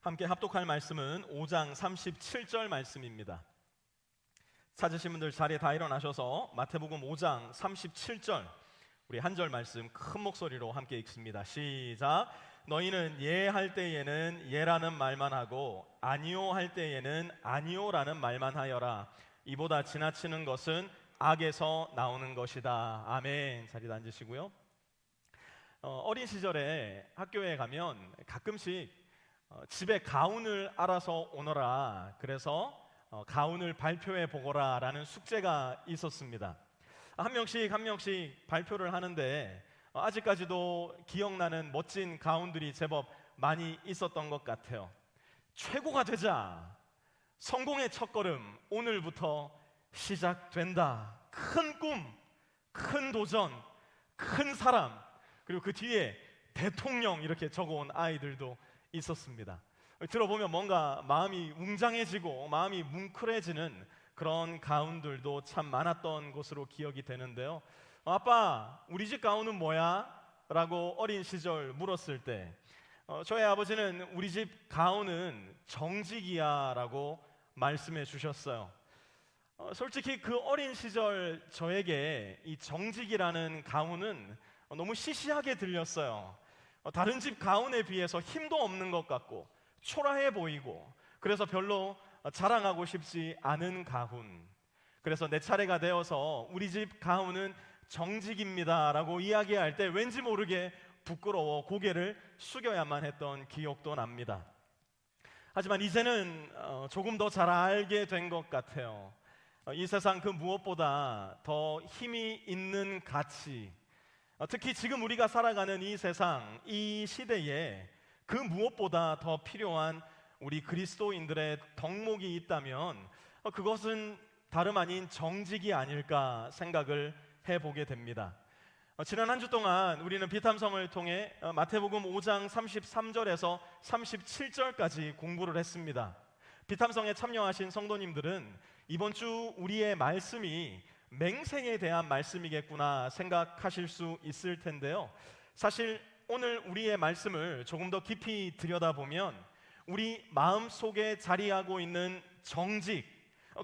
함께 합독할 말씀은 5장 37절 말씀입니다. 찾으신 분들 자리에 다 일어나셔서 마태복음 5장 37절 우리 한 절 말씀 큰 목소리로 함께 읽습니다. 시작. 너희는 예 할 때에는 예라는 말만 하고 아니요 할 때에는 아니요라는 말만 하여라. 이보다 지나치는 것은 악에서 나오는 것이다. 아멘. 자리에 앉으시고요. 어린 시절에 학교에 가면 가끔씩 집에 가운을 알아서 오너라, 그래서 가운을 발표해 보거라 라는 숙제가 있었습니다. 한 명씩 발표를 하는데 아직까지도 기억나는 멋진 가운들이 제법 많이 있었던 것 같아요. 최고가 되자, 성공의 첫걸음 오늘부터 시작된다, 큰 꿈, 큰 도전, 큰 사람, 그리고 그 뒤에 대통령 이렇게 적어온 아이들도 있었습니다. 들어보면 뭔가 마음이 웅장해지고 마음이 뭉클해지는 그런 가운들도 참 많았던 것으로 기억이 되는데요. 아빠, 우리 집 가운은 뭐야? 라고 어린 시절 물었을 때 저희 아버지는 우리 집 가운은 정직이야 라고 말씀해 주셨어요. 솔직히 그 어린 시절 저에게 이 정직이라는 가운은 너무 시시하게 들렸어요. 다른 집 가운에 비해서 힘도 없는 것 같고 초라해 보이고, 그래서 별로 자랑하고 싶지 않은 가훈. 그래서 내 차례가 되어서 우리 집 가훈은 정직입니다 라고 이야기할 때 왠지 모르게 부끄러워 고개를 숙여야만 했던 기억도 납니다. 하지만 이제는 조금 더 잘 알게 된 것 같아요. 이 세상 그 무엇보다 더 힘이 있는 가치, 특히 지금 우리가 살아가는 이 세상, 이 시대에 그 무엇보다 더 필요한 우리 그리스도인들의 덕목이 있다면 그것은 다름 아닌 정직이 아닐까 생각을 해보게 됩니다. 지난 한 주 동안 우리는 비탐성을 통해 마태복음 5장 33절에서 37절까지 공부를 했습니다. 비탐성에 참여하신 성도님들은 이번 주 우리의 말씀이 맹세에 대한 말씀이겠구나 생각하실 수 있을 텐데요. 사실 오늘 우리의 말씀을 조금 더 깊이 들여다보면 우리 마음속에 자리하고 있는 정직,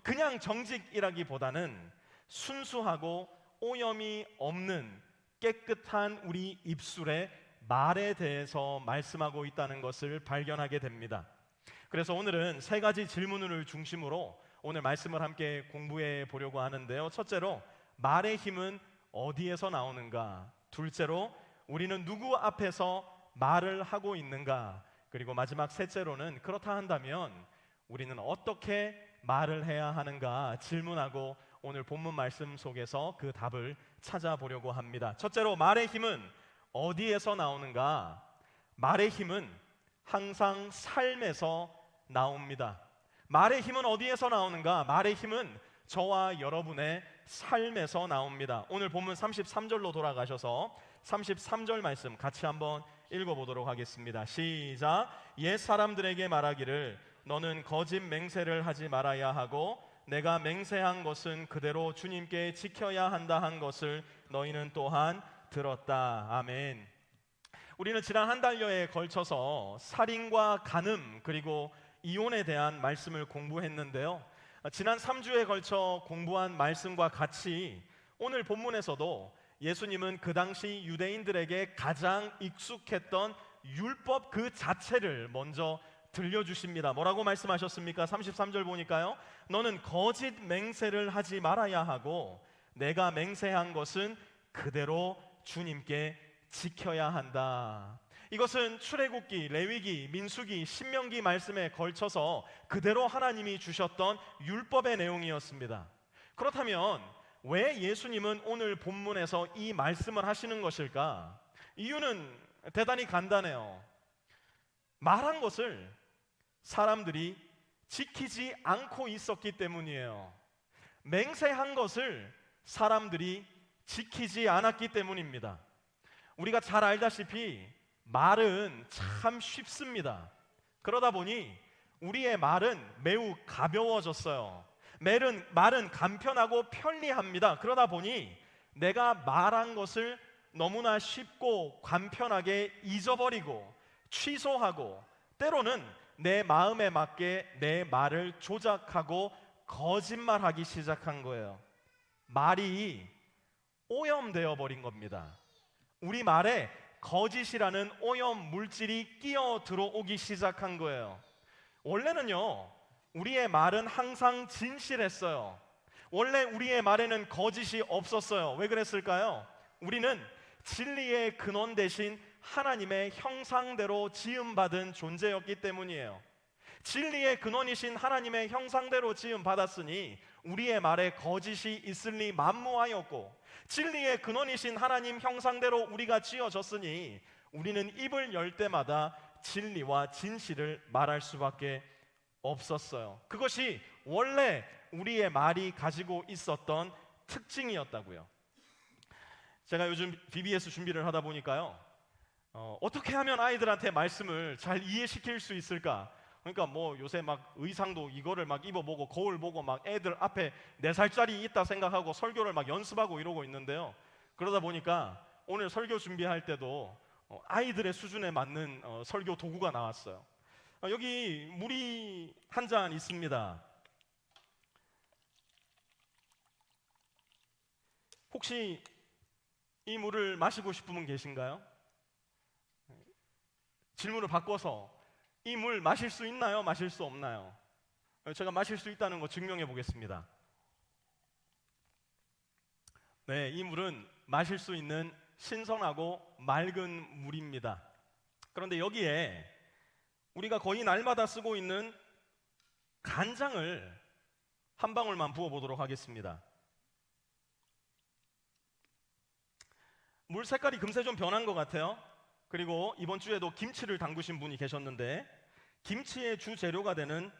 그냥 정직이라기보다는 순수하고 오염이 없는 깨끗한 우리 입술의 말에 대해서 말씀하고 있다는 것을 발견하게 됩니다. 그래서 오늘은 세 가지 질문을 중심으로 오늘 말씀을 함께 공부해 보려고 하는데요. 첫째로, 말의 힘은 어디에서 나오는가? 둘째로, 우리는 누구 앞에서 말을 하고 있는가? 그리고 마지막 셋째로는, 그렇다 한다면 우리는 어떻게 말을 해야 하는가 질문하고 오늘 본문 말씀 속에서 그 답을 찾아보려고 합니다. 첫째로, 말의 힘은 어디에서 나오는가? 말의 힘은 항상 삶에서 나옵니다. 말의 힘은 어디에서 나오는가? 말의 힘은 저와 여러분의 삶에서 나옵니다. 오늘 본문 33절로 돌아가셔서 33절 말씀 같이 한번 읽어보도록 하겠습니다. 시작. 옛 사람들에게 말하기를 너는 거짓 맹세를 하지 말아야 하고 내가 맹세한 것은 그대로 주님께 지켜야 한다 한 것을 너희는 또한 들었다. 아멘. 우리는 지난 한 달여에 걸쳐서 살인과 간음 그리고 이혼에 대한 말씀을 공부했는데요. 지난 3주에 걸쳐 공부한 말씀과 같이 오늘 본문에서도 예수님은 그 당시 유대인들에게 가장 익숙했던 율법 그 자체를 먼저 들려주십니다. 뭐라고 말씀하셨습니까? 33절 보니까요, 너는 거짓 맹세를 하지 말아야 하고 내가 맹세한 것은 그대로 주님께 지켜야 한다. 이것은 출애굽기, 레위기, 민수기, 신명기 말씀에 걸쳐서 그대로 하나님이 주셨던 율법의 내용이었습니다. 그렇다면 왜 예수님은 오늘 본문에서 이 말씀을 하시는 것일까? 이유는 대단히 간단해요. 말한 것을 사람들이 지키지 않고 있었기 때문이에요. 맹세한 것을 사람들이 지키지 않았기 때문입니다. 우리가 잘 알다시피 말은 참 쉽습니다. 그러다 보니 우리의 말은 매우 가벼워졌어요. 말은 간편하고 편리합니다. 그러다 보니 내가 말한 것을 너무나 쉽고 간편하게 잊어버리고 취소하고 때로는 내 마음에 맞게 내 말을 조작하고 거짓말하기 시작한 거예요. 말이 오염되어 버린 겁니다. 우리 말에 거짓이라는 오염 물질이 끼어 들어오기 시작한 거예요. 원래는요, 우리의 말은 항상 진실했어요. 원래 우리의 말에는 거짓이 없었어요. 왜 그랬을까요? 우리는 진리의 근원 대신 하나님의 형상대로 지음받은 존재였기 때문이에요. 진리의 근원이신 하나님의 형상대로 지음받았으니 우리의 말에 거짓이 있을 리 만무하였고, 진리의 근원이신 하나님 형상대로 우리가 지어졌으니 우리는 입을 열 때마다 진리와 진실을 말할 수밖에 없었어요. 그것이 원래 우리의 말이 가지고 있었던 특징이었다고요. 제가 요즘 BBS 준비를 하다 보니까요, 어떻게 하면 아이들한테 말씀을 잘 이해시킬 수 있을까? 그러니까 뭐 요새 막 의상도 이거를 막 입어보고 거울 보고 막 애들 앞에 4살짜리 있다 생각하고 설교를 막 연습하고 이러고 있는데요. 그러다 보니까 오늘 설교 준비할 때도 아이들의 수준에 맞는 설교 도구가 나왔어요. 여기 물이 한 잔 있습니다. 혹시 이 물을 마시고 싶은 분 계신가요? 질문을 바꿔서 이 물 마실 수 있나요? 마실 수 없나요? 제가 마실 수 있다는 거 증명해 보겠습니다. 네, 이 물은 마실 수 있는 신선하고 맑은 물입니다. 그런데 여기에 우리가 거의 날마다 쓰고 있는 간장을 한 방울만 부어 보도록 하겠습니다. 물 색깔이 금세 좀 변한 것 같아요. 그리고 이번 주에도 김치를 담그신 분이 계셨는데, 김치의 주 재료가 되는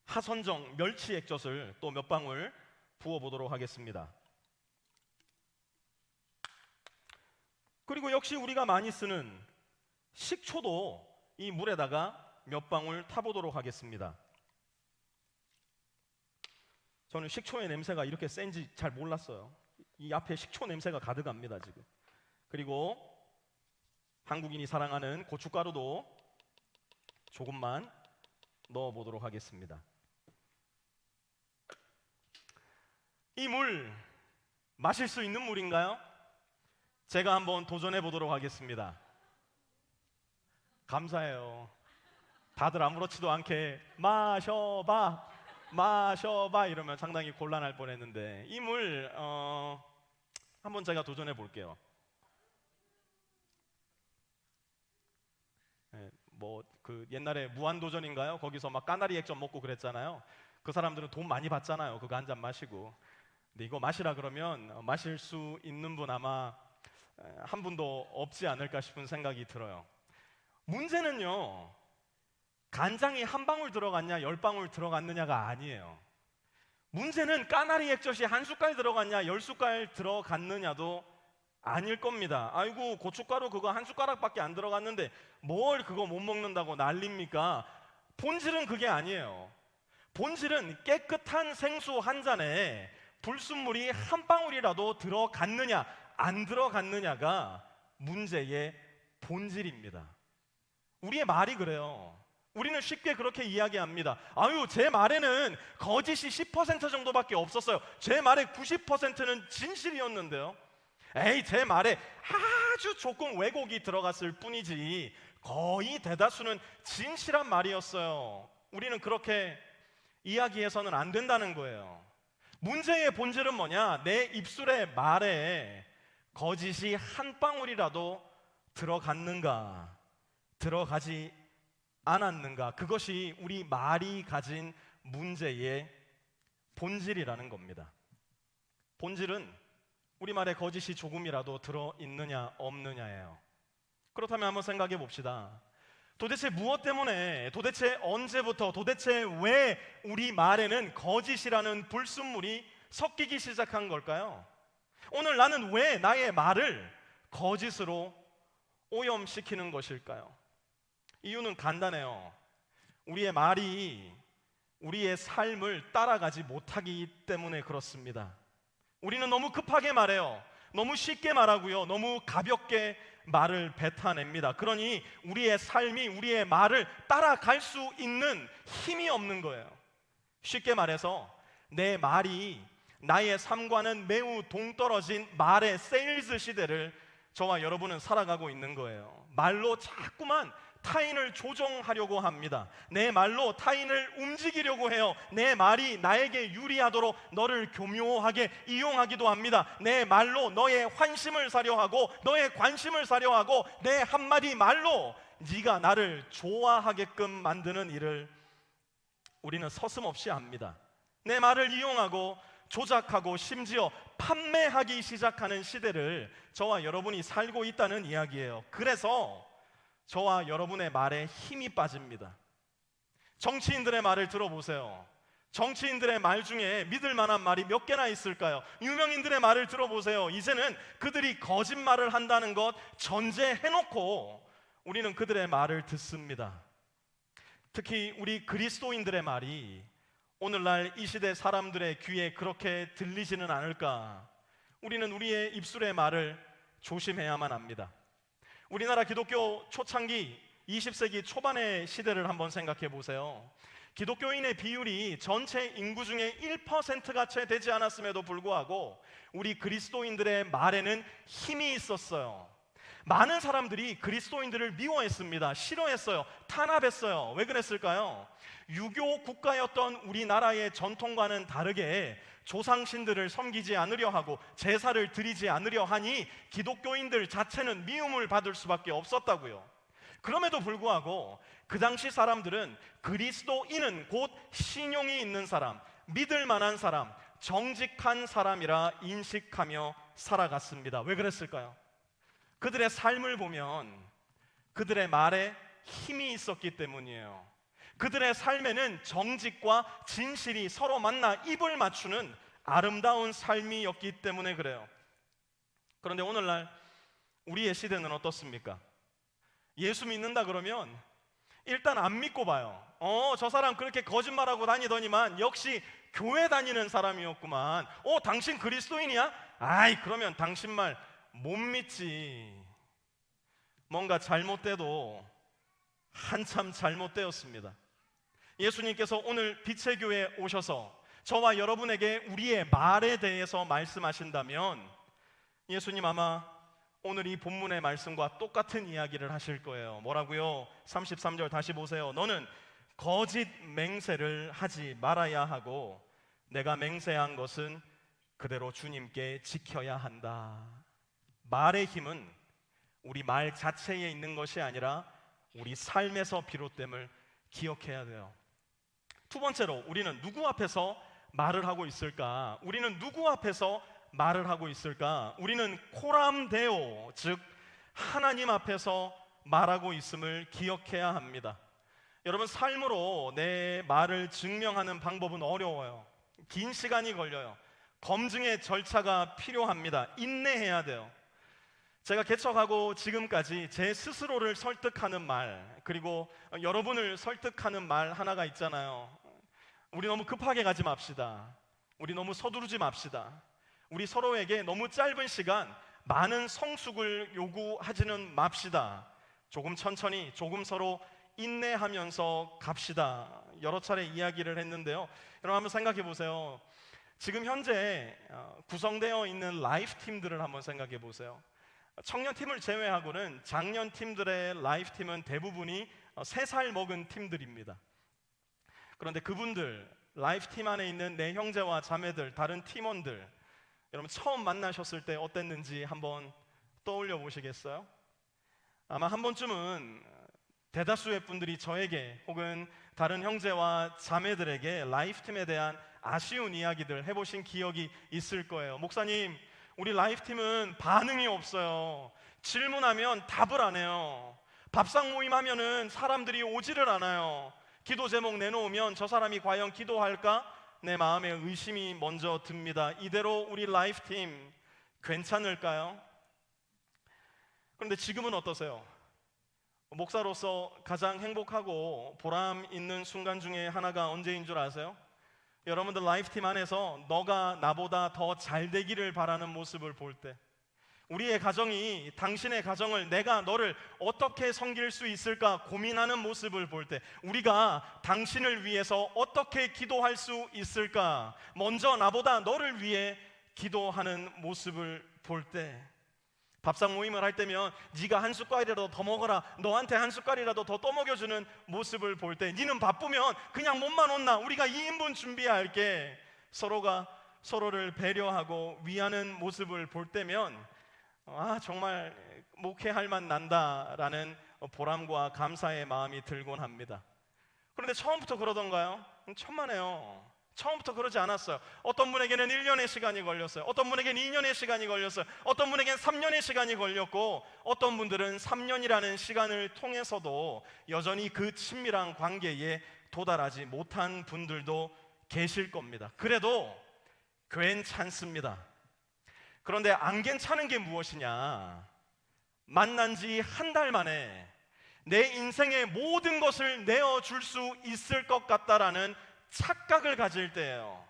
하선정 멸치 액젓을 또 몇 방울 부어 보도록 하겠습니다. 그리고 역시 우리가 많이 쓰는 식초도 이 물에다가 몇 방울 타보도록 하겠습니다. 저는 식초의 냄새가 이렇게 센지 잘 몰랐어요. 이 앞에 식초 냄새가 가득합니다 지금. 그리고 한국인이 사랑하는 고춧가루도 조금만 넣어보도록 하겠습니다. 이 물 마실 수 있는 물인가요? 제가 한번 도전해 보도록 하겠습니다. 감사해요. 다들 아무렇지도 않게 마셔봐 마셔봐 이러면 상당히 곤란할 뻔했는데, 이 물 한번 제가 도전해 볼게요. 네, 뭐 그 옛날에 무한도전인가요? 거기서 막 까나리 액젓 먹고 그랬잖아요. 그 사람들은 돈 많이 받잖아요. 그거 한 잔 마시고. 근데 이거 마시라 그러면 마실 수 있는 분 아마 한 분도 없지 않을까 싶은 생각이 들어요. 문제는요, 간장이 한 방울 들어갔냐 10방울 들어갔느냐가 아니에요. 문제는 까나리 액젓이 한 숟갈 들어갔냐 10숟갈 들어갔느냐도 아닐 겁니다. 아이고 고춧가루 그거 한 숟가락밖에 안 들어갔는데 뭘 그거 못 먹는다고 난립니까? 본질은 그게 아니에요. 본질은 깨끗한 생수 한 잔에 불순물이 한 방울이라도 들어갔느냐 안 들어갔느냐가 문제의 본질입니다. 우리의 말이 그래요. 우리는 쉽게 그렇게 이야기합니다. 아유, 제 말에는 거짓이 10% 정도밖에 없었어요. 제 말의 90%는 진실이었는데요. 에이, 제 말에 아주 조금 왜곡이 들어갔을 뿐이지 거의 대다수는 진실한 말이었어요. 우리는 그렇게 이야기해서는 안 된다는 거예요. 문제의 본질은 뭐냐? 내 입술의 말에 거짓이 한 방울이라도 들어갔는가, 들어가지 않았는가, 그것이 우리 말이 가진 문제의 본질이라는 겁니다. 본질은 우리 말에 거짓이 조금이라도 들어있느냐 없느냐예요. 그렇다면 한번 생각해 봅시다. 도대체 무엇 때문에, 도대체 언제부터, 도대체 왜 우리 말에는 거짓이라는 불순물이 섞이기 시작한 걸까요? 오늘 나는 왜 나의 말을 거짓으로 오염시키는 것일까요? 이유는 간단해요. 우리의 말이 우리의 삶을 따라가지 못하기 때문에 그렇습니다. 우리는 너무 급하게 말해요. 너무 쉽게 말하고요. 너무 가볍게 말을 뱉어냅니다. 그러니 우리의 삶이 우리의 말을 따라갈 수 있는 힘이 없는 거예요. 쉽게 말해서 내 말이 나의 삶과는 매우 동떨어진 말의 세일즈 시대를 저와 여러분은 살아가고 있는 거예요. 말로 자꾸만 타인을 조종하려고 합니다. 내 말로 타인을 움직이려고 해요. 내 말이 나에게 유리하도록 너를 교묘하게 이용하기도 합니다. 내 말로 너의 환심을 사려 하고 너의 관심을 사려 하고 내 한마디 말로 네가 나를 좋아하게끔 만드는 일을 우리는 서슴없이 합니다. 내 말을 이용하고 조작하고 심지어 판매하기 시작하는 시대를 저와 여러분이 살고 있다는 이야기예요. 그래서 저와 여러분의 말에 힘이 빠집니다. 정치인들의 말을 들어보세요. 정치인들의 말 중에 믿을 만한 말이 몇 개나 있을까요? 유명인들의 말을 들어보세요. 이제는 그들이 거짓말을 한다는 것 전제해놓고 우리는 그들의 말을 듣습니다. 특히 우리 그리스도인들의 말이 오늘날 이 시대 사람들의 귀에 그렇게 들리지는 않을까? 우리는 우리의 입술의 말을 조심해야만 합니다. 우리나라 기독교 초창기 20세기 초반의 시대를 한번 생각해 보세요. 기독교인의 비율이 전체 인구 중에 1%가 채 되지 않았음에도 불구하고 우리 그리스도인들의 말에는 힘이 있었어요. 많은 사람들이 그리스도인들을 미워했습니다. 싫어했어요. 탄압했어요. 왜 그랬을까요? 유교 국가였던 우리나라의 전통과는 다르게 조상신들을 섬기지 않으려 하고 제사를 드리지 않으려 하니 기독교인들 자체는 미움을 받을 수밖에 없었다고요. 그럼에도 불구하고 그 당시 사람들은 그리스도인은 곧 신용이 있는 사람, 믿을 만한 사람, 정직한 사람이라 인식하며 살아갔습니다. 왜 그랬을까요? 그들의 삶을 보면 그들의 말에 힘이 있었기 때문이에요. 그들의 삶에는 정직과 진실이 서로 만나 입을 맞추는 아름다운 삶이었기 때문에 그래요. 그런데 오늘날 우리의 시대는 어떻습니까? 예수 믿는다 그러면 일단 안 믿고 봐요. 저 사람 그렇게 거짓말하고 다니더니만 역시 교회 다니는 사람이었구만. 당신 그리스도인이야? 아이, 그러면 당신 말 못 믿지. 뭔가 잘못돼도 한참 잘못되었습니다. 예수님께서 오늘 빛의 교회에 오셔서 저와 여러분에게 우리의 말에 대해서 말씀하신다면 예수님 아마 오늘 이 본문의 말씀과 똑같은 이야기를 하실 거예요. 뭐라고요? 33절 다시 보세요. 너는 거짓 맹세를 하지 말아야 하고 내가 맹세한 것은 그대로 주님께 지켜야 한다. 말의 힘은 우리 말 자체에 있는 것이 아니라 우리 삶에서 비롯됨을 기억해야 돼요. 두 번째로 우리는 누구 앞에서 말을 하고 있을까? 우리는 누구 앞에서 말을 하고 있을까? 우리는 코람데오, 즉 하나님 앞에서 말하고 있음을 기억해야 합니다. 여러분, 삶으로 내 말을 증명하는 방법은 어려워요. 긴 시간이 걸려요. 검증의 절차가 필요합니다. 인내해야 돼요. 제가 개척하고 지금까지 제 스스로를 설득하는 말, 그리고 여러분을 설득하는 말 하나가 있잖아요. 우리 너무 급하게 가지 맙시다. 우리 너무 서두르지 맙시다. 우리 서로에게 너무 짧은 시간 많은 성숙을 요구하지는 맙시다. 조금 천천히, 조금 서로 인내하면서 갑시다. 여러 차례 이야기를 했는데요. 여러분 한번 생각해 보세요. 지금 현재 구성되어 있는 라이프 팀들을 한번 생각해 보세요. 청년팀을 제외하고는 장년 팀들의 라이프 팀은 대부분이 3살 먹은 팀들입니다. 그런데 그분들, 라이프 팀 안에 있는 내 형제와 자매들, 다른 팀원들, 여러분 처음 만나셨을 때 어땠는지 한번 떠올려 보시겠어요? 아마 한 번쯤은 대다수의 분들이 저에게 혹은 다른 형제와 자매들에게 라이프 팀에 대한 아쉬운 이야기들 해보신 기억이 있을 거예요. 목사님, 우리 라이프 팀은 반응이 없어요. 질문하면 답을 안 해요. 밥상 모임 하면은 사람들이 오지를 않아요. 기도 제목 내놓으면 저 사람이 과연 기도할까? 내 마음에 의심이 먼저 듭니다. 이대로 우리 라이프 팀 괜찮을까요? 그런데 지금은 어떠세요? 목사로서 가장 행복하고 보람 있는 순간 중에 하나가 언제인 줄 아세요? 여러분들 라이프 팀 안에서 너가 나보다 더 잘 되기를 바라는 모습을 볼 때, 우리의 가정이 당신의 가정을 내가 너를 어떻게 섬길 수 있을까 고민하는 모습을 볼 때, 우리가 당신을 위해서 어떻게 기도할 수 있을까, 먼저 나보다 너를 위해 기도하는 모습을 볼 때, 밥상 모임을 할 때면 네가 한 숟갈이라도 더 먹어라, 너한테 한 숟갈이라도 더 떠먹여주는 모습을 볼 때, 니는 바쁘면 그냥 몸만 온나, 우리가 2인분 준비할게, 서로가 서로를 배려하고 위하는 모습을 볼 때면 정말 목회할 만 난다라는 보람과 감사의 마음이 들곤 합니다. 그런데 처음부터 그러던가요? 천만에요. 처음부터 그러지 않았어요. 어떤 분에게는 1년의 시간이 걸렸어요. 어떤 분에게는 2년의 시간이 걸렸어요. 어떤 분에게는 3년의 시간이 걸렸고, 어떤 분들은 3년이라는 시간을 통해서도 여전히 그 친밀한 관계에 도달하지 못한 분들도 계실 겁니다. 그래도 괜찮습니다. 그런데 안 괜찮은 게 무엇이냐? 만난 지 한 달 만에 내 인생의 모든 것을 내어줄 수 있을 것 같다라는 착각을 가질 때예요.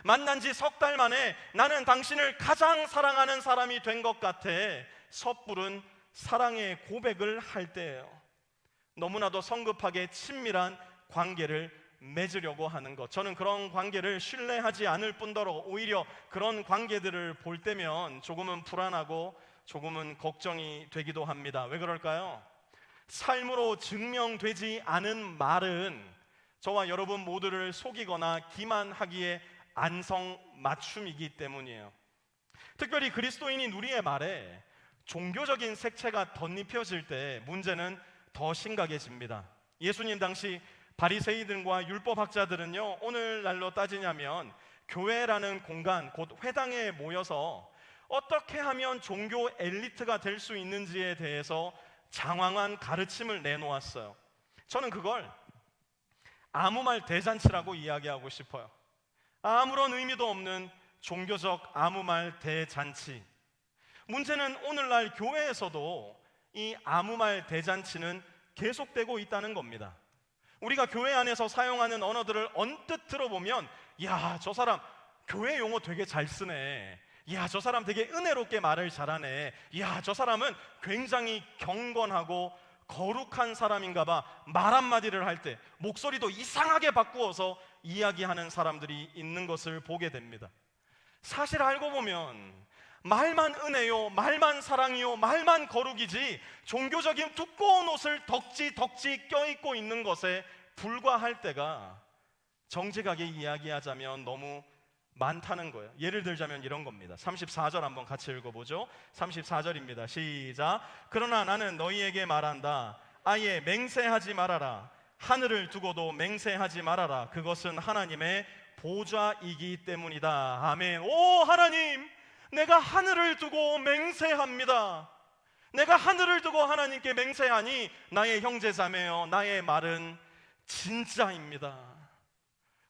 만난 지 석 달 만에 나는 당신을 가장 사랑하는 사람이 된 것 같아 섣부른 사랑의 고백을 할 때예요. 너무나도 성급하게 친밀한 관계를 맺으려고 하는 것, 저는 그런 관계를 신뢰하지 않을 뿐더러 오히려 그런 관계들을 볼 때면 조금은 불안하고 조금은 걱정이 되기도 합니다. 왜 그럴까요? 삶으로 증명되지 않은 말은 저와 여러분 모두를 속이거나 기만하기에 안성맞춤이기 때문이에요. 특별히 그리스도인인 우리의 말에 종교적인 색채가 덧입혀질 때 문제는 더 심각해집니다. 예수님 당시 바리새이들과 율법학자들은요, 오늘날로 따지냐면 교회라는 공간, 곧 회당에 모여서 어떻게 하면 종교 엘리트가 될 수 있는지에 대해서 장황한 가르침을 내놓았어요. 저는 그걸 아무 말 대잔치라고 이야기하고 싶어요. 아무런 의미도 없는 종교적 아무 말 대잔치. 문제는 오늘날 교회에서도 이 아무 말 대잔치는 계속되고 있다는 겁니다. 우리가 교회 안에서 사용하는 언어들을 언뜻 들어보면, 야, 저 사람 교회 용어 되게 잘 쓰네. 야, 저 사람 되게 은혜롭게 말을 잘하네. 야, 저 사람은 굉장히 경건하고 거룩한 사람인가 봐. 말 한마디를 할 때 목소리도 이상하게 바꾸어서 이야기하는 사람들이 있는 것을 보게 됩니다. 사실 알고 보면 말만 은혜요, 말만 사랑이요, 말만 거룩이지 종교적인 두꺼운 옷을 덕지 껴입고 있는 것에 불과할 때가 정직하게 이야기하자면 너무 많다는 거예요. 예를 들자면 이런 겁니다. 34절 한번 같이 읽어보죠. 34절입니다. 시작. 그러나 나는 너희에게 말한다. 아예 맹세하지 말아라. 하늘을 두고도 맹세하지 말아라. 그것은 하나님의 보좌이기 때문이다. 아멘. 오 하나님, 내가 하늘을 두고 맹세합니다. 내가 하늘을 두고 하나님께 맹세하니 나의 형제자매여, 나의 말은 진짜입니다.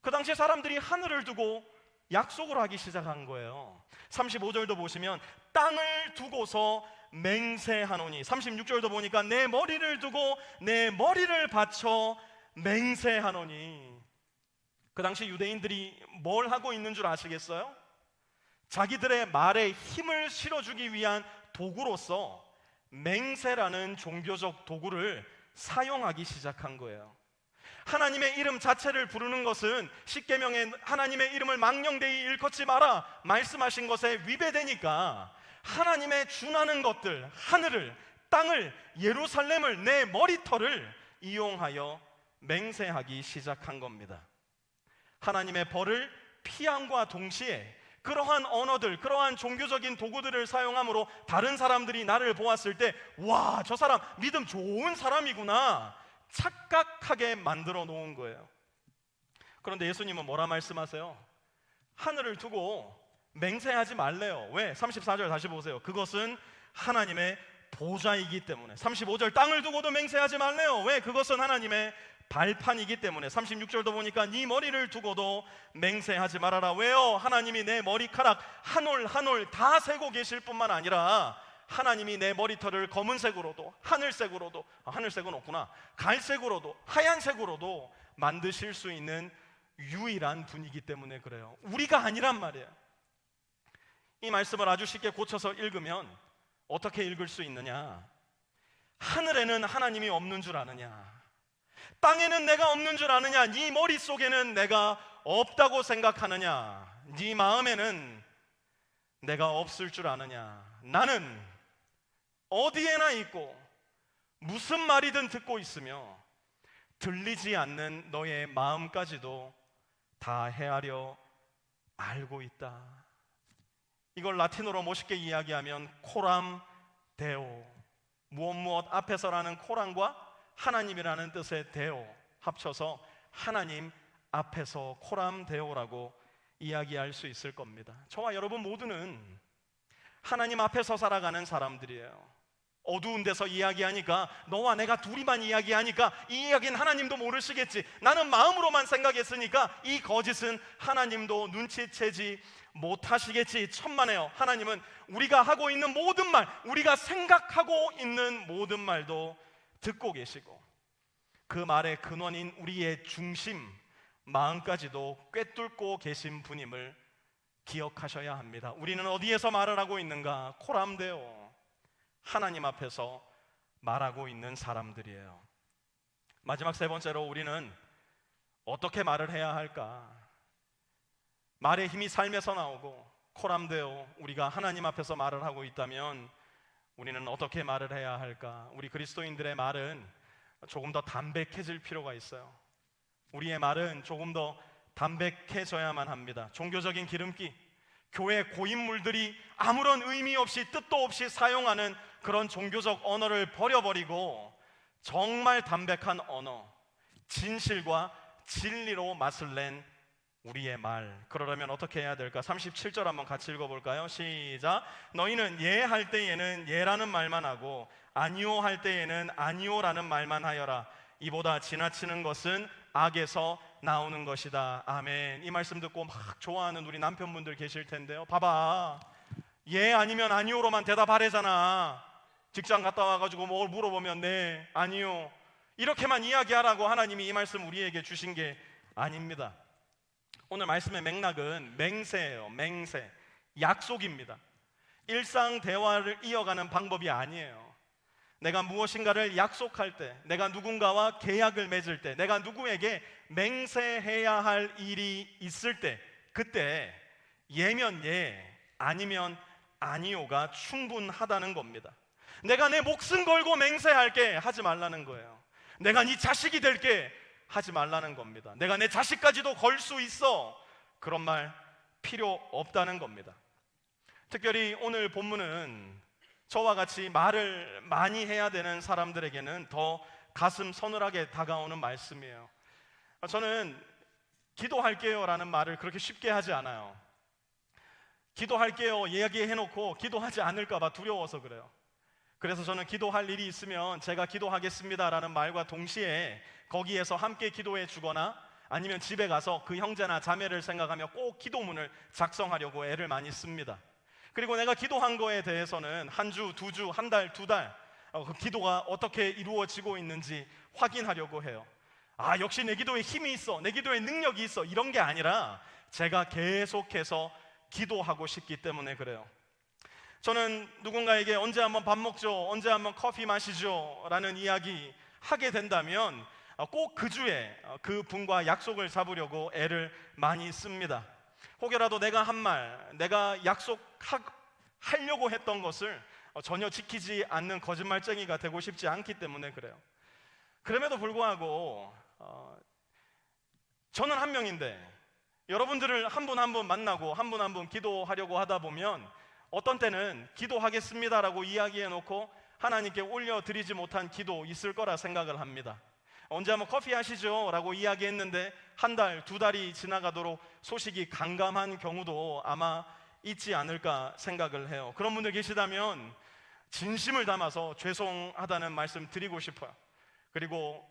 그 당시에 사람들이 하늘을 두고 약속을 하기 시작한 거예요. 35절도 보시면 땅을 두고서 맹세하노니, 36절도 보니까 내 머리를 두고 내 머리를 바쳐 맹세하노니. 그 당시 유대인들이 뭘 하고 있는 줄 아시겠어요? 자기들의 말에 힘을 실어주기 위한 도구로서 맹세라는 종교적 도구를 사용하기 시작한 거예요. 하나님의 이름 자체를 부르는 것은 십계명에 하나님의 이름을 망령되이 일컫지 마라 말씀하신 것에 위배되니까 하나님의 준하는 것들, 하늘을, 땅을, 예루살렘을, 내 머리털을 이용하여 맹세하기 시작한 겁니다. 하나님의 벌을 피함과 동시에 그러한 언어들, 그러한 종교적인 도구들을 사용함으로 다른 사람들이 나를 보았을 때, 와, 저 사람 믿음 좋은 사람이구나 착각하게 만들어 놓은 거예요. 그런데 예수님은 뭐라 말씀하세요? 하늘을 두고 맹세하지 말래요. 왜? 34절 다시 보세요. 그것은 하나님의 보좌이기 때문에. 35절 땅을 두고도 맹세하지 말래요. 왜? 그것은 하나님의 발판이기 때문에. 36절도 보니까 네 머리를 두고도 맹세하지 말아라. 왜요? 하나님이 내 머리카락 한 올 한 올 다 세고 계실 뿐만 아니라 하나님이 내 머리털을 검은색으로도, 하늘색으로도, 하늘색은 없구나, 갈색으로도, 하얀색으로도 만드실 수 있는 유일한 분이기 때문에 그래요. 우리가 아니란 말이에요. 이 말씀을 아주 쉽게 고쳐서 읽으면 어떻게 읽을 수 있느냐? 하늘에는 하나님이 없는 줄 아느냐? 땅에는 내가 없는 줄 아느냐? 네 머릿속에는 내가 없다고 생각하느냐? 네 마음에는 내가 없을 줄 아느냐? 나는 어디에나 있고 무슨 말이든 듣고 있으며 들리지 않는 너의 마음까지도 다 헤아려 알고 있다. 이걸 라틴어로 멋있게 이야기하면 코람 데오, 무엇 앞에서라는 코람과 하나님이라는 뜻의 데오 합쳐서 하나님 앞에서 코람 데오라고 이야기할 수 있을 겁니다. 저와 여러분 모두는 하나님 앞에서 살아가는 사람들이에요. 어두운 데서 이야기하니까, 너와 내가 둘이만 이야기하니까 이 이야기는 하나님도 모르시겠지, 나는 마음으로만 생각했으니까 이 거짓은 하나님도 눈치채지 못하시겠지. 천만에요. 하나님은 우리가 하고 있는 모든 말, 우리가 생각하고 있는 모든 말도 듣고 계시고, 그 말의 근원인 우리의 중심, 마음까지도 꿰뚫고 계신 분임을 기억하셔야 합니다. 우리는 어디에서 말을 하고 있는가? 코람데오, 하나님 앞에서 말하고 있는 사람들이에요. 마지막 세 번째로, 우리는 어떻게 말을 해야 할까? 말의 힘이 삶에서 나오고, 코람데오, 우리가 하나님 앞에서 말을 하고 있다면 우리는 어떻게 말을 해야 할까? 우리 그리스도인들의 말은 조금 더 담백해질 필요가 있어요. 우리의 말은 조금 더 담백해져야만 합니다. 종교적인 기름기, 교회 고인물들이 아무런 의미 없이 뜻도 없이 사용하는 그런 종교적 언어를 버려버리고 정말 담백한 언어, 진실과 진리로 맛을 낸 우리의 말, 그러려면 어떻게 해야 될까? 37절 한번 같이 읽어볼까요? 시작. 너희는 예 할 때에는 예라는 말만 하고 아니오 할 때에는 아니오라는 말만 하여라. 이보다 지나치는 것은 악에서 나오는 것이다. 아멘. 이 말씀 듣고 막 좋아하는 우리 남편분들 계실 텐데요. 봐봐, 예 아니면 아니오로만 대답하래잖아. 직장 갔다 와가지고 뭘 물어보면 네, 아니요, 이렇게만 이야기하라고 하나님이 이 말씀 우리에게 주신 게 아닙니다. 오늘 말씀의 맥락은 맹세예요. 맹세, 약속입니다. 일상 대화를 이어가는 방법이 아니에요. 내가 무엇인가를 약속할 때, 내가 누군가와 계약을 맺을 때, 내가 누구에게 맹세해야 할 일이 있을 때, 그때 예면 예, 아니면 아니오가 충분하다는 겁니다. 내가 내 목숨 걸고 맹세할게 하지 말라는 거예요. 내가 네 자식이 될게 하지 말라는 겁니다. 내가 내 자식까지도 걸 수 있어, 그런 말 필요 없다는 겁니다. 특별히 오늘 본문은 저와 같이 말을 많이 해야 되는 사람들에게는 더 가슴 서늘하게 다가오는 말씀이에요. 저는 기도할게요 라는 말을 그렇게 쉽게 하지 않아요. 기도할게요 이야기해놓고 기도하지 않을까 봐 두려워서 그래요. 그래서 저는 기도할 일이 있으면 제가 기도하겠습니다 라는 말과 동시에 거기에서 함께 기도해 주거나 아니면 집에 가서 그 형제나 자매를 생각하며 꼭 기도문을 작성하려고 애를 많이 씁니다. 그리고 내가 기도한 거에 대해서는 한 주, 두 주, 한 달, 두 달 그 기도가 어떻게 이루어지고 있는지 확인하려고 해요. 아, 역시 내 기도에 힘이 있어, 내 기도에 능력이 있어, 이런 게 아니라 제가 계속해서 기도하고 싶기 때문에 그래요. 저는 누군가에게 언제 한번 밥 먹죠, 언제 한번 커피 마시죠 라는 이야기 하게 된다면 꼭 그 주에 그 분과 약속을 잡으려고 애를 많이 씁니다. 혹여라도 내가 한 말, 내가 약속하려고 했던 것을 전혀 지키지 않는 거짓말쟁이가 되고 싶지 않기 때문에 그래요. 그럼에도 불구하고 저는 한 명인데 여러분들을 한 분 한 분 만나고 한 분 한 분 기도하려고 하다 보면 어떤 때는 기도하겠습니다라고 이야기해놓고 하나님께 올려드리지 못한 기도 있을 거라 생각을 합니다. 언제 한번 커피 하시죠 라고 이야기했는데 한 달, 두 달이 지나가도록 소식이 간감한 경우도 아마 있지 않을까 생각을 해요. 그런 분들 계시다면 진심을 담아서 죄송하다는 말씀 드리고 싶어요. 그리고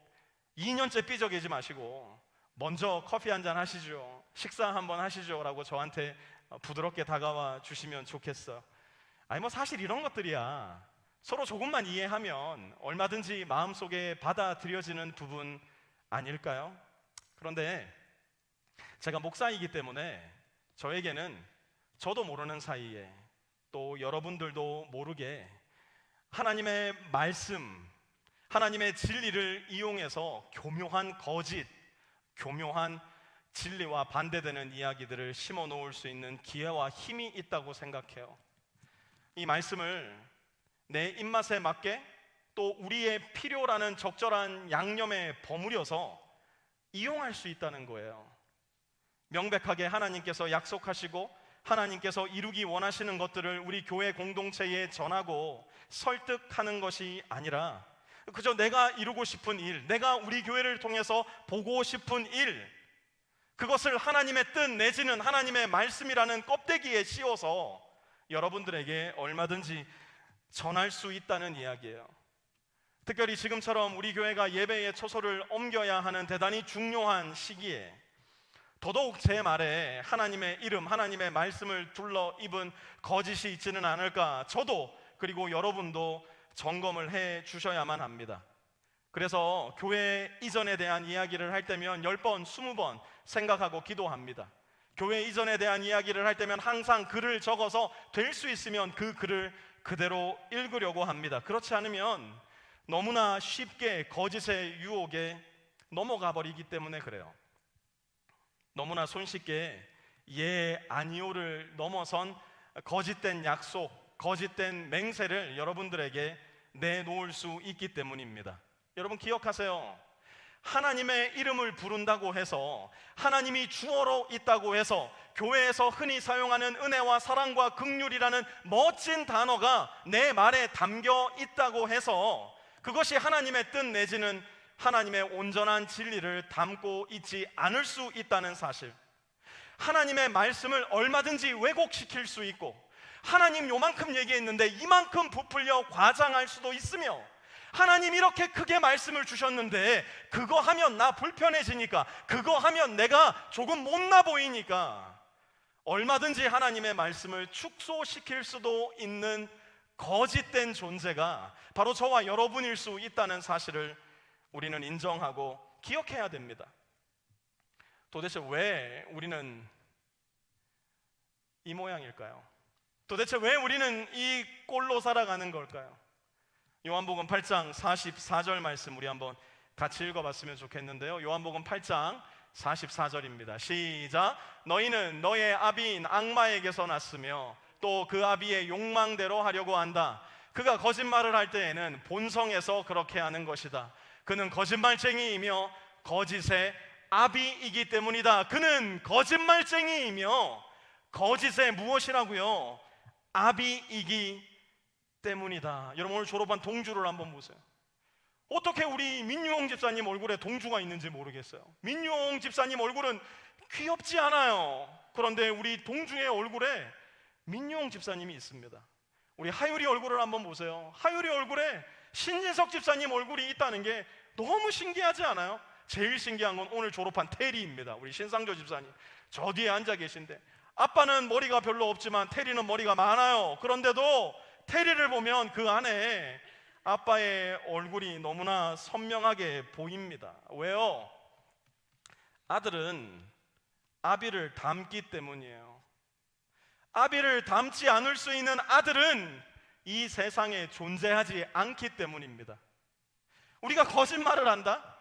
2년째 삐져계지 마시고 먼저 커피 한잔 하시죠, 식사 한번 하시죠 라고 저한테 부드럽게 다가와 주시면 좋겠어요. 아니 뭐 사실 이런 것들이야 서로 조금만 이해하면 얼마든지 마음속에 받아들여지는 부분 아닐까요? 그런데 제가 목사이기 때문에 저에게는 저도 모르는 사이에 또 여러분들도 모르게 하나님의 말씀, 하나님의 진리를 이용해서 교묘한 거짓, 교묘한 진리와 반대되는 이야기들을 심어 놓을 수 있는 기회와 힘이 있다고 생각해요. 이 말씀을 내 입맛에 맞게 또 우리의 필요라는 적절한 양념에 버무려서 이용할 수 있다는 거예요. 명백하게 하나님께서 약속하시고 하나님께서 이루기 원하시는 것들을 우리 교회 공동체에 전하고 설득하는 것이 아니라 그저 내가 이루고 싶은 일, 내가 우리 교회를 통해서 보고 싶은 일, 그것을 하나님의 뜻 내지는 하나님의 말씀이라는 껍데기에 씌워서 여러분들에게 얼마든지 전할 수 있다는 이야기예요. 특별히 지금처럼 우리 교회가 예배의 초소를 옮겨야 하는 대단히 중요한 시기에 더더욱 제 말에 하나님의 이름, 하나님의 말씀을 둘러 입은 거짓이 있지는 않을까, 저도 그리고 여러분도 점검을 해 주셔야만 합니다. 그래서 교회 이전에 대한 이야기를 할 때면 10번, 20번 생각하고 기도합니다. 교회 이전에 대한 이야기를 할 때면 항상 글을 적어서 될 수 있으면 그 글을 그대로 읽으려고 합니다. 그렇지 않으면 너무나 쉽게 거짓의 유혹에 넘어가 버리기 때문에 그래요. 너무나 손쉽게 예, 아니오를 넘어선 거짓된 약속, 거짓된 맹세를 여러분들에게 내놓을 수 있기 때문입니다. 여러분 기억하세요. 하나님의 이름을 부른다고 해서, 하나님이 주어로 있다고 해서 교회에서 흔히 사용하는 은혜와 사랑과 긍휼이라는 멋진 단어가 내 말에 담겨 있다고 해서 그것이 하나님의 뜻 내지는 하나님의 온전한 진리를 담고 있지 않을 수 있다는 사실, 하나님의 말씀을 얼마든지 왜곡시킬 수 있고 하나님 요만큼 얘기했는데 이만큼 부풀려 과장할 수도 있으며, 하나님 이렇게 크게 말씀을 주셨는데 그거 하면 나 불편해지니까, 그거 하면 내가 조금 못나 보이니까 얼마든지 하나님의 말씀을 축소시킬 수도 있는 거짓된 존재가 바로 저와 여러분일 수 있다는 사실을 우리는 인정하고 기억해야 됩니다. 도대체 왜 우리는 이 모양일까요? 도대체 왜 우리는 이 꼴로 살아가는 걸까요? 요한복음 8장 44절 말씀 우리 한번 같이 읽어봤으면 좋겠는데요. 요한복음 8장 44절입니다. 시작. 너희는 너의 아비인 악마에게서 났으며 또 그 아비의 욕망대로 하려고 한다. 그가 거짓말을 할 때에는 본성에서 그렇게 하는 것이다. 그는 거짓말쟁이이며 거짓의 아비이기 때문이다. 그는 거짓말쟁이이며 거짓의 무엇이라고요? 아비이기 때문이다. 여러분 오늘 졸업한 동주를 한번 보세요. 어떻게 우리 민유홍 집사님 얼굴에 동주가 있는지 모르겠어요. 민유홍 집사님 얼굴은 귀엽지 않아요. 그런데 우리 동주의 얼굴에 민유홍 집사님이 있습니다. 우리 하율이 얼굴을 한번 보세요. 하율이 얼굴에 신진석 집사님 얼굴이 있다는 게 너무 신기하지 않아요? 제일 신기한 건 오늘 졸업한 테리입니다. 우리 신상조 집사님 저 뒤에 앉아 계신데, 아빠는 머리가 별로 없지만 테리는 머리가 많아요. 그런데도 테리를 보면 그 안에 아빠의 얼굴이 너무나 선명하게 보입니다. 왜요? 아들은 아비를 닮기 때문이에요. 아비를 닮지 않을 수 있는 아들은 이 세상에 존재하지 않기 때문입니다. 우리가 거짓말을 한다?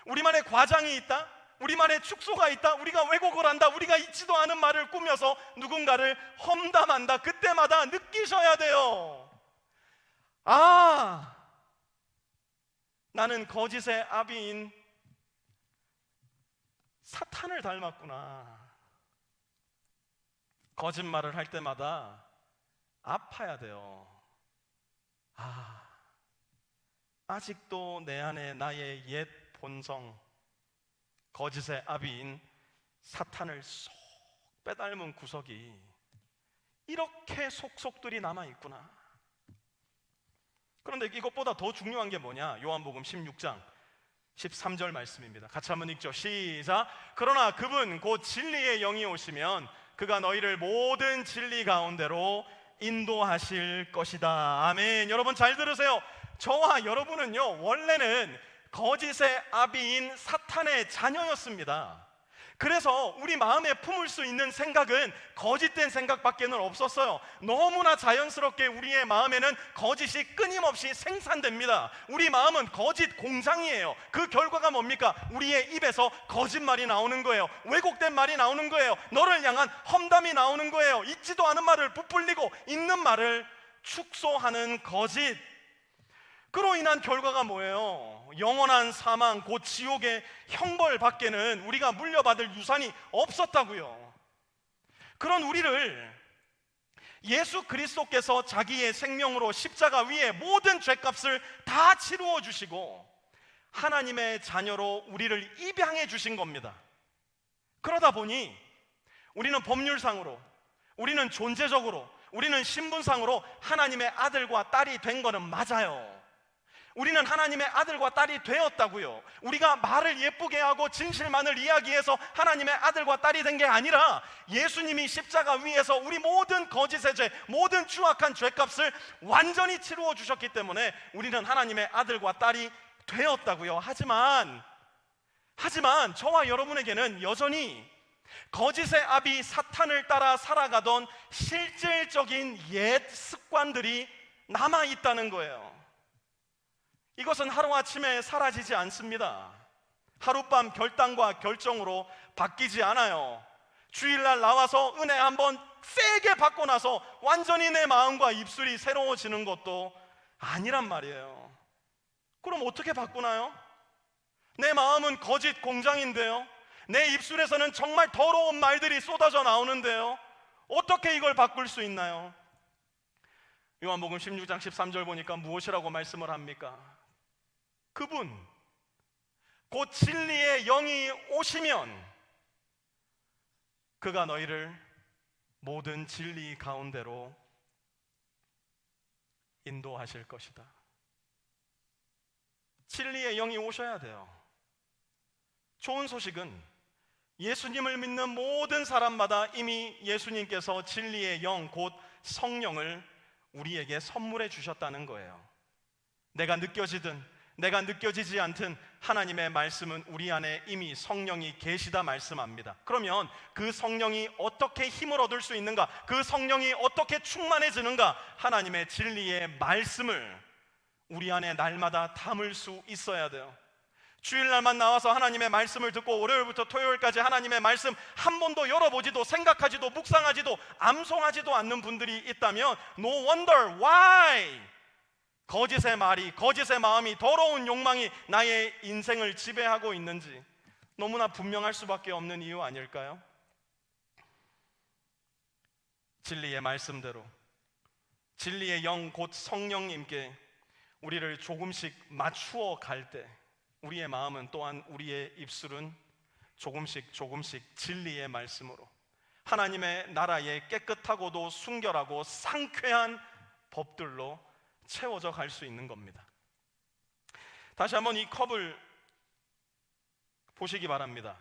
우리만의 과장이 있다? 우리만의 축소가 있다? 우리가 왜곡을 한다? 우리가 있지도 않은 말을 꾸며서 누군가를 험담한다? 그때마다 느끼셔야 돼요. 아, 나는 거짓의 아비인 사탄을 닮았구나. 거짓말을 할 때마다 아파야 돼요. 아직도 내 안에 나의 옛 본성, 거짓의 아비인 사탄을 쏙 빼닮은 구석이 이렇게 속속들이 남아있구나. 그런데 이것보다 더 중요한 게 뭐냐? 요한복음 16장 13절 말씀입니다. 같이 한번 읽죠. 시작. 그러나 그분 곧 진리의 영이 오시면 그가 너희를 모든 진리 가운데로 인도하실 것이다. 아멘. 여러분 잘 들으세요. 저와 여러분은요 원래는 거짓의 아비인 사탄의 자녀였습니다. 그래서 우리 마음에 품을 수 있는 생각은 거짓된 생각밖에는 없었어요. 너무나 자연스럽게 우리의 마음에는 거짓이 끊임없이 생산됩니다. 우리 마음은 거짓 공장이에요. 그 결과가 뭡니까? 우리의 입에서 거짓말이 나오는 거예요. 왜곡된 말이 나오는 거예요. 너를 향한 험담이 나오는 거예요. 있지도 않은 말을 부풀리고 있는 말을 축소하는 거짓. 그로 인한 결과가 뭐예요? 영원한 사망, 곧 지옥의 형벌 밖에는 우리가 물려받을 유산이 없었다고요. 그런 우리를 예수 그리스도께서 자기의 생명으로 십자가 위에 모든 죄값을 다 치루어 주시고 하나님의 자녀로 우리를 입양해 주신 겁니다. 그러다 보니 우리는 법률상으로, 우리는 존재적으로, 우리는 신분상으로 하나님의 아들과 딸이 된 거는 맞아요. 우리는 하나님의 아들과 딸이 되었다고요. 우리가 말을 예쁘게 하고 진실만을 이야기해서 하나님의 아들과 딸이 된 게 아니라 예수님이 십자가 위에서 우리 모든 거짓의 죄, 모든 추악한 죄값을 완전히 치루어 주셨기 때문에 우리는 하나님의 아들과 딸이 되었다고요. 하지만 저와 여러분에게는 여전히 거짓의 아비 사탄을 따라 살아가던 실질적인 옛 습관들이 남아있다는 거예요. 이것은 하루아침에 사라지지 않습니다. 하룻밤 결단과 결정으로 바뀌지 않아요. 주일날 나와서 은혜 한번 세게 받고 나서 완전히 내 마음과 입술이 새로워지는 것도 아니란 말이에요. 그럼 어떻게 바꾸나요? 내 마음은 거짓 공장인데요. 내 입술에서는 정말 더러운 말들이 쏟아져 나오는데요. 어떻게 이걸 바꿀 수 있나요? 요한복음 16장 13절 보니까 무엇이라고 말씀을 합니까? 그분, 곧 진리의 영이 오시면 그가 너희를 모든 진리 가운데로 인도하실 것이다. 진리의 영이 오셔야 돼요. 좋은 소식은 예수님을 믿는 모든 사람마다 이미 예수님께서 진리의 영, 곧 성령을 우리에게 선물해 주셨다는 거예요. 내가 느껴지든 내가 느껴지지 않든 하나님의 말씀은 우리 안에 이미 성령이 계시다 말씀합니다. 그러면 그 성령이 어떻게 힘을 얻을 수 있는가? 그 성령이 어떻게 충만해지는가? 하나님의 진리의 말씀을 우리 안에 날마다 담을 수 있어야 돼요. 주일날만 나와서 하나님의 말씀을 듣고 월요일부터 토요일까지 하나님의 말씀 한 번도 열어보지도 생각하지도 묵상하지도 암송하지도 않는 분들이 있다면 No wonder why 거짓의 말이, 거짓의 마음이, 더러운 욕망이 나의 인생을 지배하고 있는지 너무나 분명할 수밖에 없는 이유 아닐까요? 진리의 말씀대로 진리의 영 곧 성령님께 우리를 조금씩 맞추어 갈 때 우리의 마음은 또한 우리의 입술은 조금씩 진리의 말씀으로 하나님의 나라의 깨끗하고도 순결하고 상쾌한 법들로 채워져 갈 수 있는 겁니다. 다시 한번 이 컵을 보시기 바랍니다.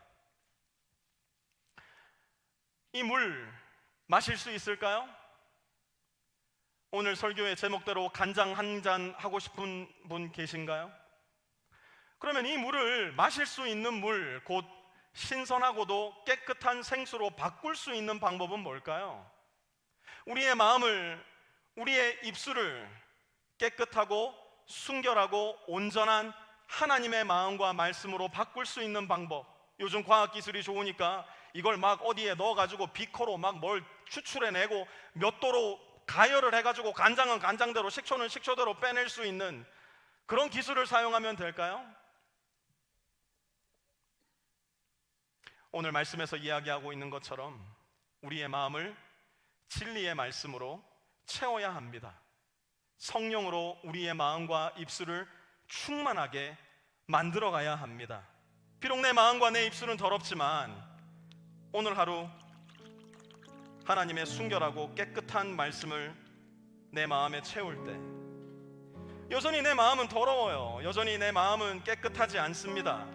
이 물 마실 수 있을까요? 오늘 설교의 제목대로 간장 한 잔 하고 싶은 분 계신가요? 그러면 이 물을 마실 수 있는 물, 곧 신선하고도 깨끗한 생수로 바꿀 수 있는 방법은 뭘까요? 우리의 마음을, 우리의 입술을 깨끗하고 순결하고 온전한 하나님의 마음과 말씀으로 바꿀 수 있는 방법, 요즘 과학기술이 좋으니까 이걸 막 어디에 넣어가지고 비커로 막 뭘 추출해내고 몇 도로 가열을 해가지고 간장은 간장대로 식초는 식초대로 빼낼 수 있는 그런 기술을 사용하면 될까요? 오늘 말씀에서 이야기하고 있는 것처럼 우리의 마음을 진리의 말씀으로 채워야 합니다. 성령으로 우리의 마음과 입술을 충만하게 만들어가야 합니다. 비록 내 마음과 내 입술은 더럽지만 오늘 하루 하나님의 순결하고 깨끗한 말씀을 내 마음에 채울 때 여전히 내 마음은 더러워요. 여전히 내 마음은 깨끗하지 않습니다.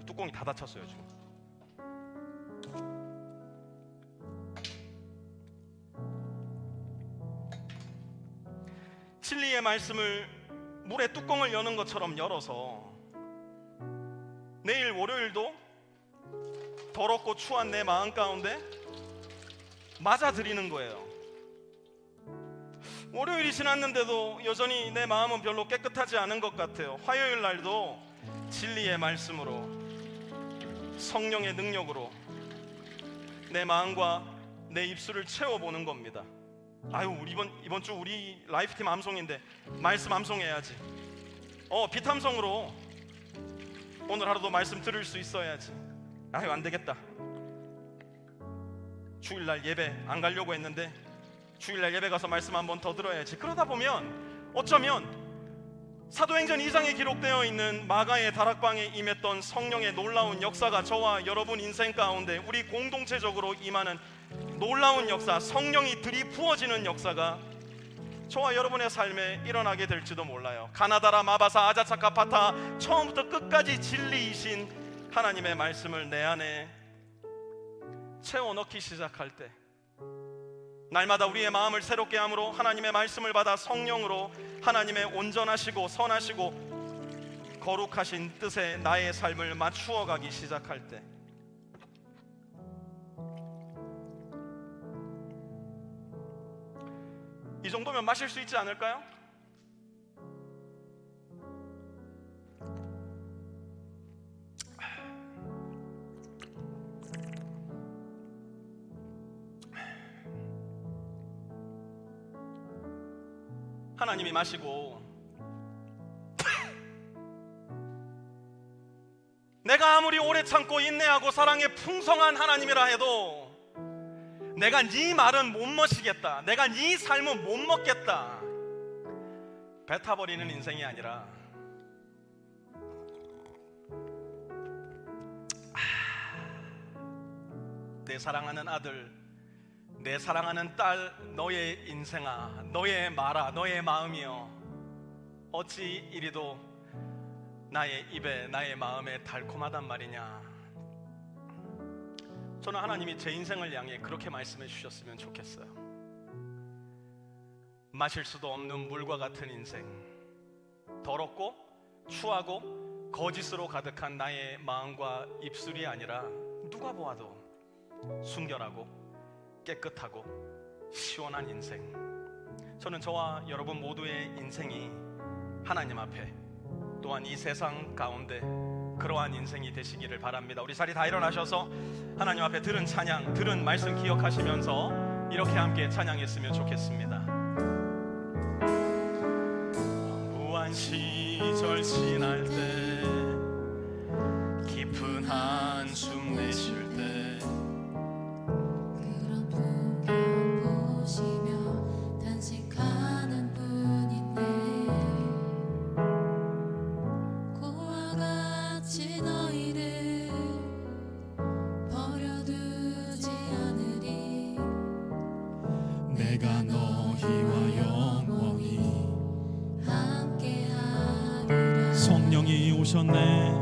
뚜껑이 다 닫혔어요 지금. 진리의 말씀을 물의 뚜껑을 여는 것처럼 열어서 내일 월요일도 더럽고 추한 내 마음 가운데 맞아들이는 거예요. 월요일이 지났는데도 여전히 내 마음은 별로 깨끗하지 않은 것 같아요. 화요일 날도 진리의 말씀으로, 성령의 능력으로 내 마음과 내 입술을 채워보는 겁니다. 아유, 이번 주 우리 라이프팀 암송인데 말씀 암송해야지. 비탐성으로 오늘 하루도 말씀 들을 수 있어야지. 아유, 안 되겠다. 주일날 예배 안 가려고 했는데 주일날 예배 가서 말씀 한 번 더 들어야지. 그러다 보면 어쩌면 사도행전 2장에 기록되어 있는 마가의 다락방에 임했던 성령의 놀라운 역사가 저와 여러분 인생 가운데 우리 공동체적으로 임하는 놀라운 역사, 성령이 들이부어지는 역사가 저와 여러분의 삶에 일어나게 될지도 몰라요. 가나다라 마바사 아자차카파타, 처음부터 끝까지 진리이신 하나님의 말씀을 내 안에 채워넣기 시작할 때, 날마다 우리의 마음을 새롭게 함으로 하나님의 말씀을 받아 성령으로 하나님의 온전하시고 선하시고 거룩하신 뜻에 나의 삶을 맞추어 가기 시작할 때, 이 정도면 마실 수 있지 않을까요? 하나님이 마시고 내가 아무리 오래 참고 인내하고 사랑에 풍성한 하나님이라 해도 내가 네 말은 못 마시겠다, 내가 네 삶은 못 먹겠다, 뱉어버리는 인생이 아니라 내 사랑하는 아들, 내 사랑하는 딸, 너의 인생아, 너의 말아, 너의 마음이여, 어찌 이리도 나의 입에 나의 마음에 달콤하단 말이냐. 저는 하나님이 제 인생을 향해 그렇게 말씀해 주셨으면 좋겠어요. 마실 수도 없는 물과 같은 인생, 더럽고 추하고 거짓으로 가득한 나의 마음과 입술이 아니라 누가 보아도 순결하고 깨끗하고 시원한 인생, 저는 저와 여러분 모두의 인생이 하나님 앞에 또한 이 세상 가운데 그러한 인생이 되시기를 바랍니다. 우리 자리 다 일어나셔서 하나님 앞에 들은 찬양, 들은 말씀 기억하시면서 이렇게 함께 찬양했으면 좋겠습니다. 무한 시절 지날 때, 깊은 한숨 내쉴 때, 내가 너희와 영원히 함께하리라. 성령이 오셨네,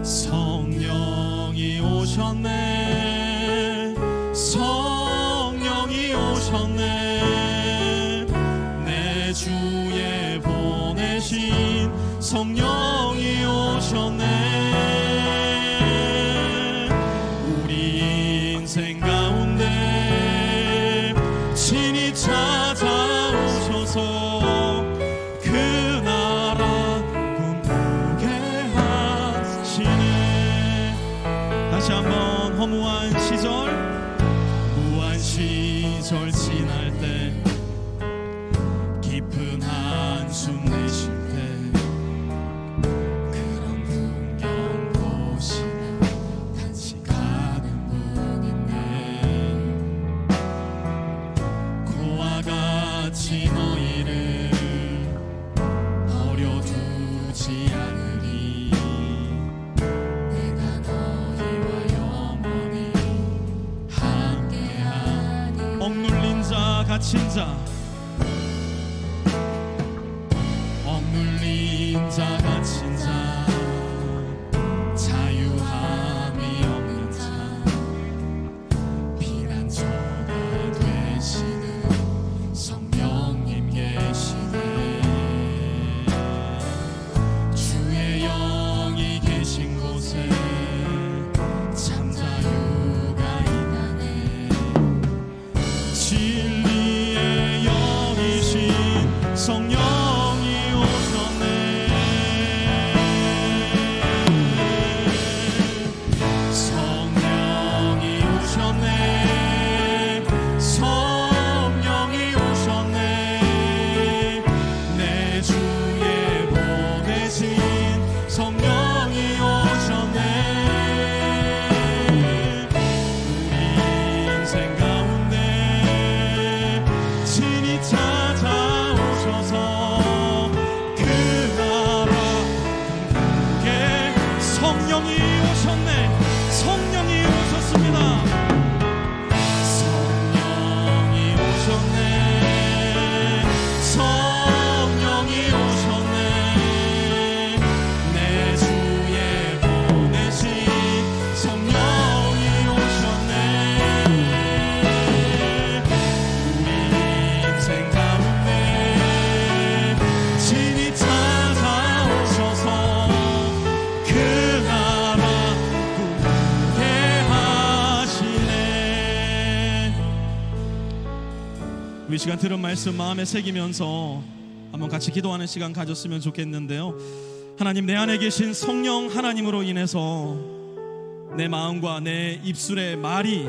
성령이 오셨네, 성령이 오셨네, 내 주에 보내신 성령이 오셨네. 우리 인생 가운데 친히 찾아오셔서 그 나라 꿈꾸게 하시네. 다시 한번 허무한 시절, 무한 시절 지날 때, 깊은 한숨 내쉴 때, 그런 풍경 보시며 단식하는 분 있네. 그와 같이 너희를 버려두지 않으리. 내가 너희와 영원히 함께하리. 억눌린 자, 갇힌 자, 억눌린 자, 갇힌 자, 자유함이 없는 자, 피난처가 되시는 성령님께 시간 들은 말씀 마음에 새기면서 한번 같이 기도하는 시간 가졌으면 좋겠는데요. 하나님, 내 안에 계신 성령 하나님으로 인해서 내 마음과 내 입술의 말이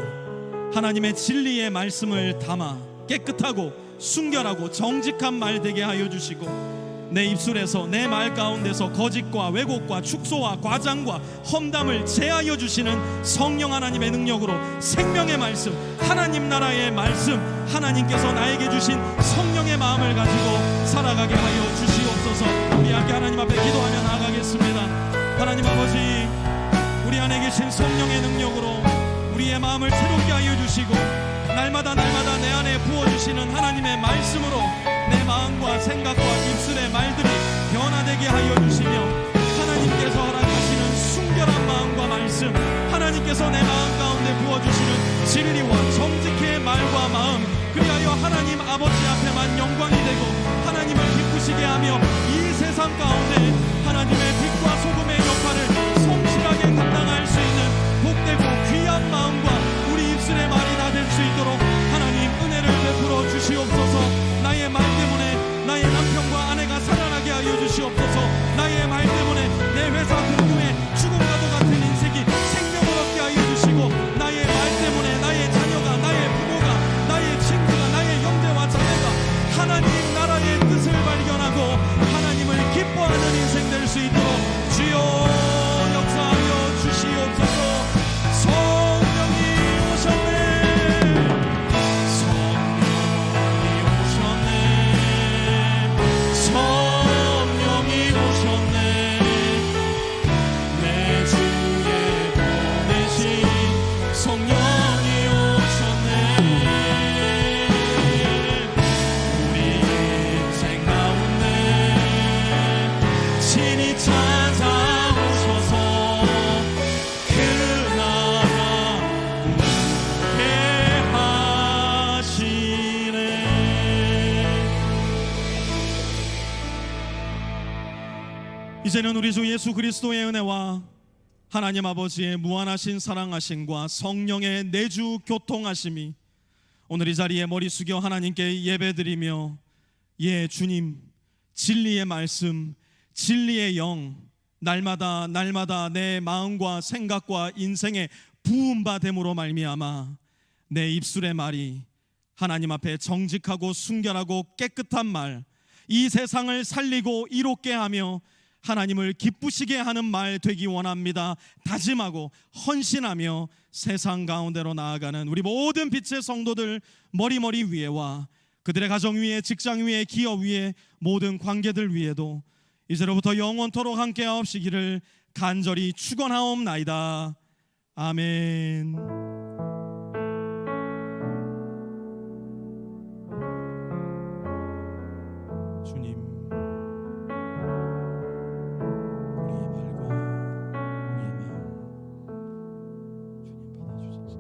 하나님의 진리의 말씀을 담아 깨끗하고 순결하고 정직한 말 되게 하여 주시고, 내 입술에서 내 말 가운데서 거짓과 왜곡과 축소와 과장과 험담을 제하여 주시는 성령 하나님의 능력으로 생명의 말씀, 하나님 나라의 말씀, 하나님께서 나에게 주신 성령의 마음을 가지고 살아가게 하여 주시옵소서. 우리 함께 하나님 앞에 기도하며 나아가겠습니다. 하나님 아버지, 우리 안에 계신 성령의 능력으로 우리의 마음을 새롭게 하여 주시고, 날마다 내 안에 부어주시는 하나님의 말씀으로 내 마음과 생각과 입술의 말들이 변화되게 하여 주시며, 하나님께서 허락하시는 순결한 마음과 말씀, 하나님께서 내 마음 가운데 부어주시는 진리와 정직의 말과 마음, 그리하여 하나님 아버지 앞에만 영광이 되고 하나님을 기쁘시게 하며 이 세상 가운데 하나님의 빛과 소금의 역할을 성실하게 감당할 수 있는 복되고 귀한 마음과 우리 입술의 말이 다 될 수 있도록 하나님 은혜를 베풀어 주시옵소서. 나의 말 때문에 나의 남편과 아내가 살아나게 하여 주시옵소서. 나의 말 때문에 내 회사 동료의 죽음과도 같은 인생이 생명을 얻게 하여 주시고, 나의 말 때문에 나의 자녀가, 나의 부모가, 나의 친구가, 나의 형제와 자매가 하나님 나라의 뜻을 발견하고 하나님을 기뻐하는 인생 될 수 있도록 주여 역사하여 주시옵소서. 성령이 오셨네. 성령이 오셨네. 내 주에 보내신 성령이 오셨네. 우리 인생 가운데 친히 찾아오셔서 그 나라 누리게 하시네. 이제는 우리 주 예수 그리스도의 은혜와 하나님 아버지의 무한하신 사랑하심과 성령의 내주 교통하심이 오늘 이 자리에 머리 숙여 하나님께 예배드리며, 예 주님, 진리의 말씀, 진리의 영, 날마다 내 마음과 생각과 인생의 부음받음으로 말미암아 내 입술의 말이 하나님 앞에 정직하고 순결하고 깨끗한 말, 이 세상을 살리고 이롭게 하며 하나님을 기쁘시게 하는 말 되기 원합니다. 다짐하고 헌신하며 세상 가운데로 나아가는 우리 모든 빛의 성도들 머리 위에와 그들의 가정 위에, 직장 위에, 기업 위에, 모든 관계들 위에도 이제로부터 영원토록 함께하옵시기를 간절히 축원하옵나이다. 아멘. 주님, 우리의 말과 우리의 마음 주님 받아주소서.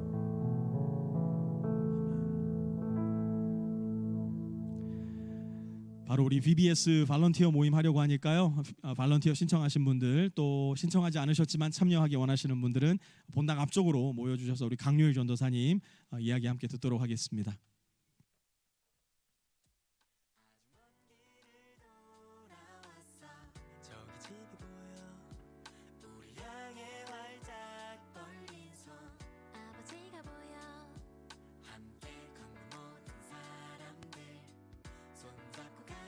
아멘. 바로 우리 VBS 발런티어 모임 하려고 하니까요, 발런티어 신청하신 분들, 또 신청하지 않으셨지만 참여하기 원하시는 분들은 본당 앞쪽으로 모여주셔서 우리 강요일 전도사님 이야기 함께 듣도록 하겠습니다.